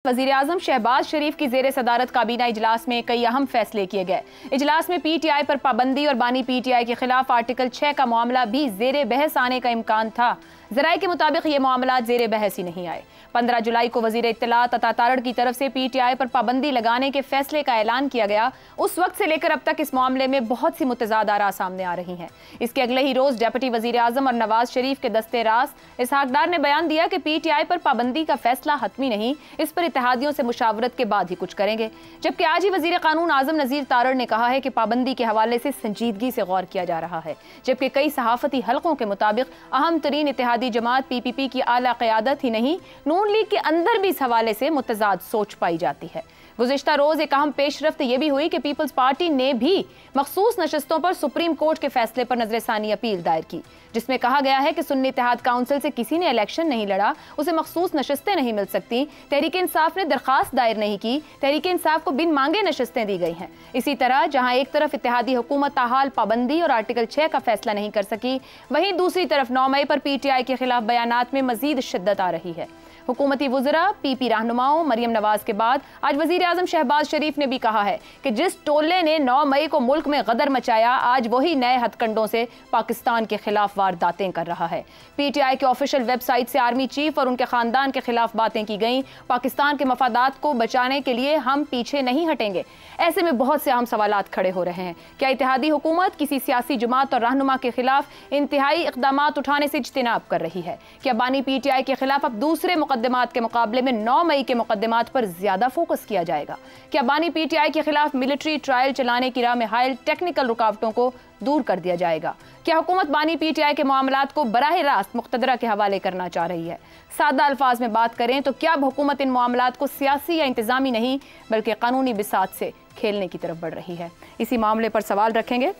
वज़ीर-ए-आज़म शहबाज शरीफ की ज़ेर सदारत काबीना इजलास में कई अहम फैसले किए गए। इजलास में PTI पर पाबंदी और बानी PTI के खिलाफ आर्टिकल 6 का मामला भी ज़ेर बहस आने का इम्कान था। ज़राए के मुताबिक ये मामला ज़ेर बहस ही नहीं आए। 15 जुलाई को वज़ीर इत्तलात अता तारड़ की तरफ से PTI पर पाबंदी लगाने के फैसले का ऐलान किया गया। उस वक्त से लेकर अब तक इस मामले में बहुत सी मुतज़ाद आरा सामने आ रही हैं। इसके अगले ही रोज़ डिप्टी वज़ीर-ए-आज़म और नवाज शरीफ के दस्ते रास्त इसहाक डार ने बयान दिया कि PTI पर पाबंदी का फैसला हतमी नहीं, इस पर इत्तेहादियों से मुशावरत के बाद ही कुछ करेंगे। जबकि आज ही वज़ीर कानून आज़म नज़ीर तारड़ ने कहा है कि पाबंदी के हवाले से संजीदगी से गौर किया जा रहा है। जबकि कई सहाफ़ती हलकों के मुताबिक अहम तरीन इत्तेहादी जमात PPP की आला क़यादत ही नहीं, नून लीग के अंदर भी इस हवाले से मुतज़ाद सोच पाई जाती है। गुज़िश्ता रोज़ एक अहम पेशरफ्त यह भी हुई कि पीपल्स पार्टी ने भी मखसूस नशस्तों पर सुप्रीम कोर्ट के फैसले पर नज़रसानी अपील दायर की, जिसमें कहा गया है कि सुन्नी इत्तेहाद काउंसिल से किसी ने इलेक्शन नहीं लड़ा, उसे मखसूस नशस्तें नहीं मिल सकती। तहरीक इंसाफ ने दरखास्त दायर नहीं की, तहरीक इंसाफ को बिन मांगे नशस्तें दी गई हैं। इसी तरह जहां एक तरफ इत्तेहादी हुकूमत ताहाल पाबंदी और आर्टिकल 6 का फैसला नहीं कर सकी, वहीं दूसरी तरफ 9 मई पर PTI के खिलाफ बयानात में मजीद शिद्दत आ रही है। हुकूमती वुज़रा PP रहनुमाओं मरियम नवाज के बाद आज वज़ीर-ए-आज़म शहबाज शरीफ ने भी कहा है कि जिस टोले ने 9 मई को मुल्क में गदर मचाया, आज वही नए हथकंडों से पाकिस्तान के खिलाफ वारदातें कर रहा है। PTI के ऑफिशियल वेबसाइट से आर्मी चीफ और उनके खानदान के खिलाफ बातें की गई। पाकिस्तान के मफादात को बचाने के लिए हम पीछे नहीं हटेंगे। ऐसे में बहुत से अहम सवालात खड़े हो रहे हैं। क्या इत्तेहादी हुकूमत किसी सियासी जमात और रहनुमा के खिलाफ इंतहाई इक़दामात उठाने से इज्तिनाब कर रही है? क्या बानी PTI के खिलाफ अब दूसरे मुकदमात के मुकाबले में 9 मई के मुकदमात पर ज्यादा फोकस किया जाएगा? क्या बानी PTI के खिलाफ मिलिट्री ट्रायल चलाने की राह में हायल टेक्निकल रुकावटों को दूर कर दिया जाएगा? क्या हुकूमत बानी PTI के मामलात को बराह रास्त मुक़्तदरा के हवाले करना चाह रही है? सादा अल्फाज में बात करें तो क्या अब हुकूमत इन मामलात को सियासी या इंतजामी नहीं बल्कि कानूनी बिसात से खेलने की तरफ बढ़ रही है? इसी मामले पर सवाल रखेंगे।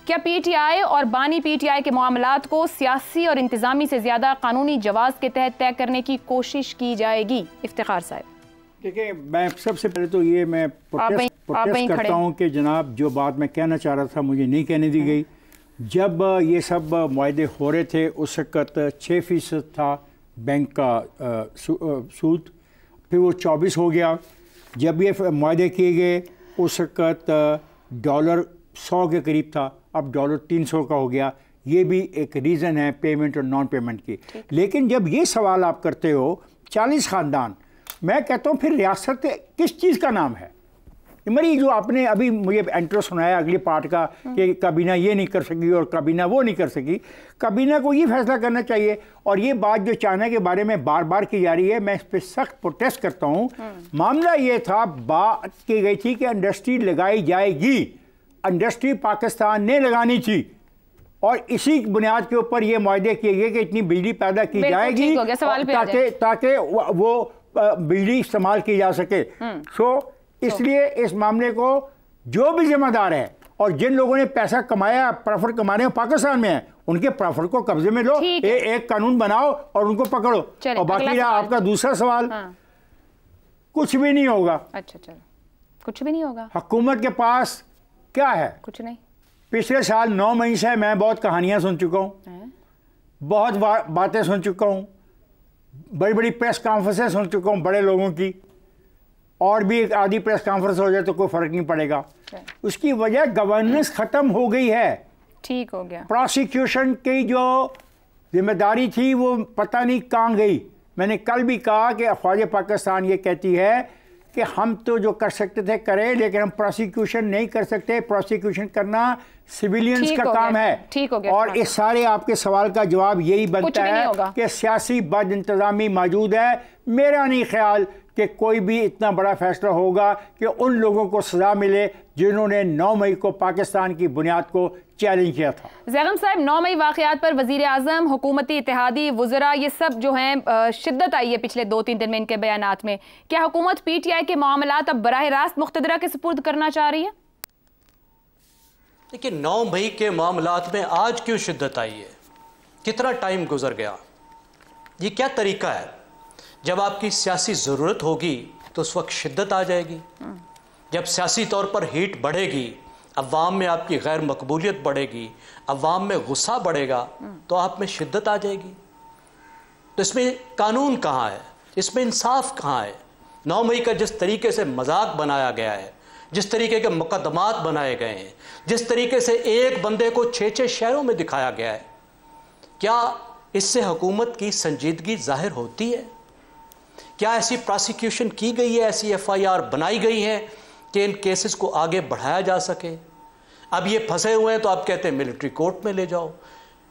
क्या PTI और बानी PTI के मामलात को सियासी और इंतजामी से ज्यादा कानूनी जवाज के तहत तय करने की कोशिश की जाएगी? इफ्तिखार साहब। देखिए, मैं सबसे पहले तो ये मैं प्रोटेस्ट करता हूँ कि जनाब जो बात मैं कहना चाह रहा था मुझे नहीं कहने दी गई। जब ये सब मुआहदे हो रहे थे उस वक़्त 6% था बैंक का सूद, फिर वो 24 हो गया। जब ये मुआहदे किए गए उस वक़्त डॉलर 100 के करीब था, अब डॉलर 300 का हो गया। ये भी एक रीज़न है पेमेंट और नॉन पेमेंट की। लेकिन जब ये सवाल आप करते हो 40 ख़ानदान, मैं कहता हूँ फिर रियासत किस चीज़ का नाम है? मेरी जो आपने अभी मुझे इंट्रो सुनाया अगली पार्ट का कि काबीना ये नहीं कर सकी और काबीना वो नहीं कर सकी, काबीना को ये फैसला करना चाहिए। और ये बात जो चाइना के बारे में बार बार की जा रही है, मैं इस पर सख्त प्रोटेस्ट करता हूँ। मामला ये था, बात की गई थी कि इंडस्ट्री लगाई जाएगी, इंडस्ट्री पाकिस्तान ने लगानी थी और इसी बुनियाद के ऊपर ये मुआहदे किए गए कि इतनी बिजली पैदा की जाएगी ताकि वो बिजली इस्तेमाल की जा सके। इसलिए इस मामले को जो भी जिम्मेदार है और जिन लोगों ने पैसा कमाया, प्रॉफिट कमाने पाकिस्तान में है, उनके प्रॉफिट को कब्जे में लो, एक कानून बनाओ और उनको पकड़ो। और बाकी रहा आपका दूसरा सवाल, कुछ भी नहीं होगा। अच्छा चलो, कुछ भी नहीं होगा। हुकूमत के पास क्या है? कुछ नहीं। पिछले साल 9 मई से मैं बहुत कहानियां सुन चुका हूँ, बहुत बातें सुन चुका हूँ, बड़ी बड़ी प्रेस कॉन्फ्रेंसें सुन चुका हूँ बड़े लोगों की, और भी एक आधी प्रेस कॉन्फ्रेंस हो जाए तो कोई फर्क नहीं पड़ेगा। उसकी वजह गवर्नेंस खत्म हो गई है। ठीक हो गया। प्रोसिक्यूशन की जो जिम्मेदारी थी वो पता नहीं कहाँ गई। मैंने कल भी कहा कि ख्वाजा पाकिस्तान ये कहती है कि हम तो जो कर सकते थे करें, लेकिन हम प्रोसिक्यूशन नहीं कर सकते। प्रोसिक्यूशन करना सिविलियंस का काम है। ठीक हो गया। और इस सारे आपके सवाल का जवाब यही बनता है कि सियासी बद इंतजामी मौजूद है। मेरा नहीं ख्याल कि कोई भी इतना बड़ा फैसला होगा कि उन लोगों को सजा मिले जिन्होंने 9 मई को पाकिस्तान की बुनियाद को चैलेंज किया था। ज़ैगम साहब, 9 मई वाक़यात पर वज़ीर-ए-आज़म, हुकूमती इत्तेहादी वुज़रा, ये सब जो हैं शिद्दत आई है पिछले 2-3 दिन में इनके बयानात में। क्या हुकूमत PTI के मामलात अब बराह रास्त मुक़्तदरा के सुपुर्द करना चाह रही है? देखिए, 9 मई के मामलात में आज क्यों शिद्दत आई है? कितना टाइम गुजर गया? ये क्या तरीका है? जब आपकी सियासी ज़रूरत होगी तो उस वक्त शिद्दत आ जाएगी। जब सियासी तौर पर हीट बढ़ेगी, अवाम में आपकी गैर मकबूलियत बढ़ेगी, अवाम में गुस्सा बढ़ेगा, तो आप में शिद्दत आ जाएगी। तो इसमें कानून कहाँ है? इसमें इंसाफ कहाँ है? 9 मई का जिस तरीके से मजाक बनाया गया है, जिस तरीके के मुकदमात बनाए गए हैं, जिस तरीके से एक बंदे को 6-6 शहरों में दिखाया गया है, क्या इससे हुकूमत की संजीदगी जाहिर होती है? क्या ऐसी प्रोसिक्यूशन की गई है, ऐसी FIR बनाई गई है कि इन केसेस को आगे बढ़ाया जा सके? अब ये फंसे हुए हैं तो आप कहते हैं मिलिट्री कोर्ट में ले जाओ।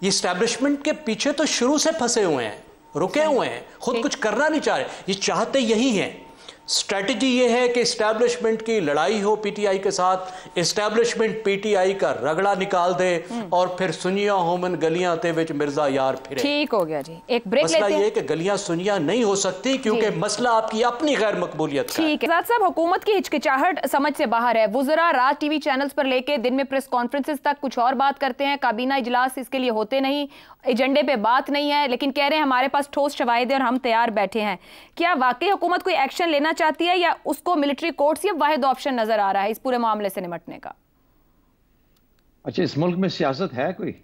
ये इस्टेब्लिशमेंट के पीछे तो शुरू से फंसे हुए हैं, रुके हुए हैं, खुद कुछ करना नहीं चाह रहे। ये चाहते यही हैं। स्ट्रैटेजी ये है कि इस्टेब्लिशमेंट की लड़ाई हो पीटीआई के साथ, इस्टेब्लिशमेंट पीटीआई का रगड़ा निकाल दे और फिर सुनिया होमन गलियां ते विच मिर्जा यार फिरे। ठीक हो गया जी, एक ब्रेक लेते हैं। मसला ये कि गलियां सुनिया नहीं हो सकती क्योंकि मसला आपकी अपनी गैर मकबूलियत का है। ठीक है साहब, हुकूमत की हिचकिचाहट समझ से बाहर है। वुज़रा रात टीवी चैनल्स पर लेके दिन में प्रेस कॉन्फ्रेंसेस तक कुछ और बात करते हैं, काबीना इजलास इसके लिए होते नहीं, एजेंडे पे बात नहीं है, लेकिन कह रहे हैं हमारे पास ठोस शवाहिद है और हम तैयार बैठे हैं। क्या वाकई हुकूमत कोई एक्शन लेना चाहती है या उसको मिलिट्री कोर्ट्स ही वाहिद ऑप्शन नजर आ रहा है इस पूरे मामले से निपटने का? अच्छा, इस मुल्क में सियासत है कोई?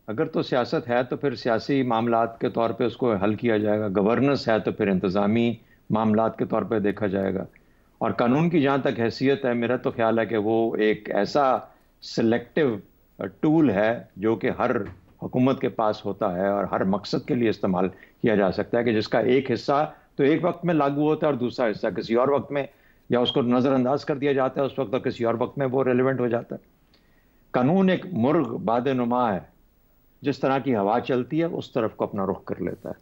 अगर तो सियासत है तो फिर सियासी मामलात के तौर पे उसको हल किया जाएगा। गवर्नेंस है तो फिर इंतज़ामी मामलात के तौर पे देखा जाएगा। और कानून की जहाँ तक हैसियत है, मेरा तो ख्याल है कि वो एक ऐसा सिलेक्टिव टूल है जो कि हर हुकूमत के पास होता है और हर मकसद के लिए इस्तेमाल किया जा सकता है, कि जिसका एक हिस्सा तो एक वक्त में लागू होता है और दूसरा हिस्सा किसी और वक्त में, या उसको नज़रअंदाज कर दिया जाता है उस वक्त, और किसी और वक्त में वो रेलिवेंट हो जाता है। कानून एक मुर्ग बादनुमा है, जिस तरह की हवा चलती है उस तरफ को अपना रुख कर लेता है।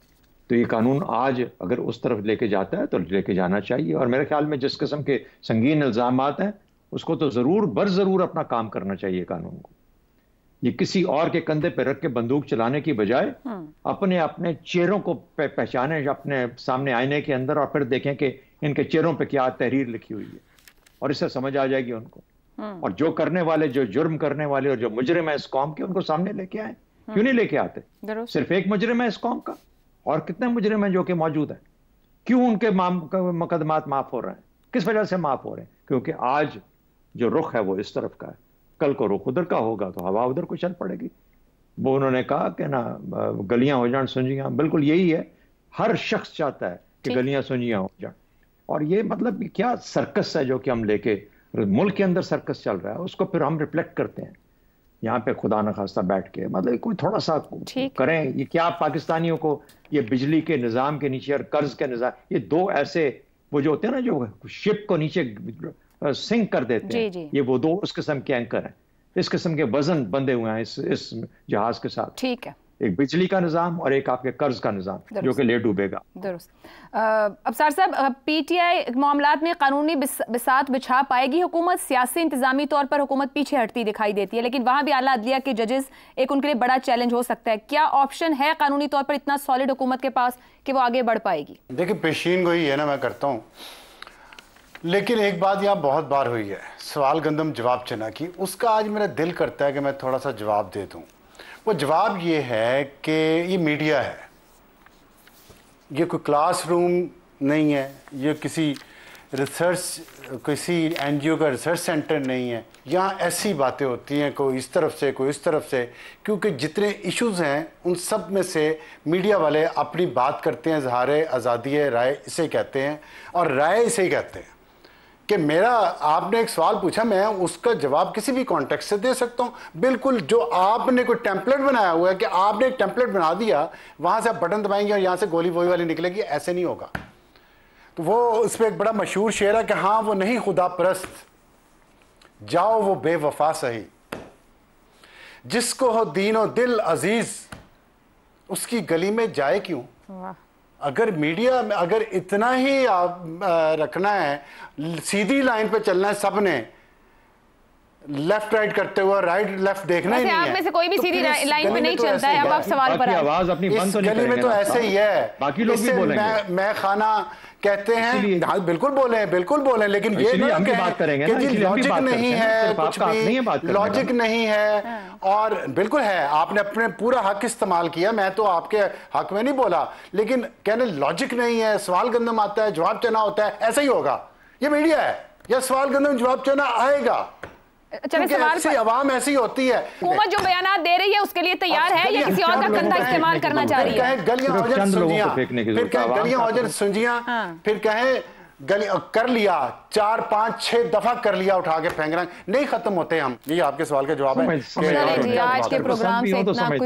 तो ये कानून आज अगर उस तरफ लेके जाता है तो लेके जाना चाहिए, और मेरे ख्याल में जिस किस्म के संगीन इल्ज़ामात हैं उसको तो ज़रूर बर ज़रूर अपना काम करना चाहिए कानून को। ये किसी और के कंधे पे रख के बंदूक चलाने की बजाय अपने अपने चेहरों को पहचाने अपने सामने आईने के अंदर, और फिर देखें कि इनके चेहरों पे क्या तहरीर लिखी हुई है, और इससे समझ आ जाएगी उनको। और जो करने वाले, जो जुर्म करने वाले और जो मुजरिम है इस कौम के, उनको सामने लेके आए। क्यों नहीं लेके आते? सिर्फ एक मुजरिम है इस कौम का, और कितने मुजरिम हैं जो कि मौजूद है? क्यों उनके मुकदमात माफ हो रहे हैं? किस वजह से माफ हो रहे हैं? क्योंकि आज जो रुख है वो इस तरफ का है, कल को रुख उधर का होगा तो हवा उधर को चल पड़ेगी। वो उन्होंने कहा कि ना गलियां हो जान सुंजियां, बिल्कुल यही है। हर शख्स चाहता है कि गलियां सुंजियां हो जान, और ये मतलब क्या सर्कस है जो कि हम लेके मुल्क के अंदर सर्कस चल रहा है, उसको फिर हम रिफ्लेक्ट करते हैं यहाँ पे खुदा न खास्ता बैठ के। मतलब कोई थोड़ा सा करें। ये क्या पाकिस्तानियों को ये बिजली के निज़ाम के नीचे और कर्ज के निज़ाम, ये दो ऐसे वो जो होते हैं ना जो शिप को नीचे सिंक कर देते हैं, ये वो दो उस किस्म के एंकर हैं। इस किस्म के वजन बंधे हुए हैं इस जहाज के साथ। ठीक है, एक बिजली का निज़ाम और एक आपके कर्ज का निज़ाम जो कि ले डूबेगा। दुरुस्त। अफसर साहब, पीटीआई मामलात में कानूनी बिसात बिछा पाएगी हुकूमत? सियासी इंतजामी तौर पर हुकूमत पीछे हटती दिखाई देती है, लेकिन वहां भी आला अदलिया के जजेस एक उनके लिए बड़ा चैलेंज हो सकता है। क्या ऑप्शन है कानूनी तौर पर इतना सॉलिड हुकूमत के पास कि वो आगे बढ़ पाएगी? देखिए, पेशीन गोई है ना, मैं करता हूँ, लेकिन एक बात यहाँ बहुत बार हुई है, सवाल गंदम जवाब चना की। उसका आज मेरा दिल करता है कि मैं थोड़ा सा जवाब दे दूँ। वो जवाब ये है कि ये मीडिया है, ये कोई क्लासरूम नहीं है, ये किसी एनजीओ का रिसर्च सेंटर नहीं है। यहाँ ऐसी बातें होती हैं, कोई इस तरफ से कोई इस तरफ से, क्योंकि जितने इश्यूज़ हैं उन सब में से मीडिया वाले अपनी बात करते हैं। इज़हार आज़ादी राय इसे कहते हैं, और राय इसे ही कहते हैं कि मेरा आपने एक सवाल पूछा, मैं उसका जवाब किसी भी कॉन्टेक्स्ट से दे सकता हूं। बिल्कुल जो आपने कोई टेम्पलेट बनाया हुआ है कि आपने एक टेम्पलेट बना दिया, वहां से आप बटन दबाएंगे और यहां से गोली वही वाली निकलेगी, ऐसे नहीं होगा। तो वो उस पर एक बड़ा मशहूर शेर है कि हाँ वो नहीं खुदा परस्त, जाओ वो बेवफा सही, जिसको हो दीनो दिल अजीज उसकी गली में जाए क्यों। अगर मीडिया में अगर इतना ही रखना है, सीधी लाइन पे चलना है, सब ने लेफ्ट राइट करते हुए राइट लेफ्ट देखना ही नहीं है। आप में से कोई भी तो सीधी लाइन पे नहीं चलता है। अब आप सवाल पर आवाज अपनी बंद तो नहीं करेंगे। गली में तो ऐसे ही है, बाकी लोग भी बोलेंगे। मैं खाना कहते हैं, हाँ बिल्कुल बोले, बिल्कुल बोले, लेकिन ये ना कि जी लॉजिक नहीं है, कुछ भी लॉजिक नहीं है। और बिल्कुल है, आपने अपने पूरा हक इस्तेमाल किया, मैं तो आपके हक में नहीं बोला, लेकिन कहने लॉजिक नहीं है, सवाल गंदम आता है, जवाब चना होता है, ऐसा ही होगा। ये मीडिया है, या सवाल गंदम जवाब चना आएगा। ऐसी आवाम ऐसी होती है। हुकूमत जो बयान दे रही है उसके लिए तैयार है या किसी और का कंधा इस्तेमाल करना चाह रही है? गलियां हो जाए सुंजियां, फिर कहें गलियां हो जाए सुंजियां, फिर कहें गली कर लिया, 4 5 6 दफा कर लिया, उठा के फेंक रहे, नहीं खत्म होते हम। ये आपके सवाल का जवाब है। आज के प्रोग्राम से इतना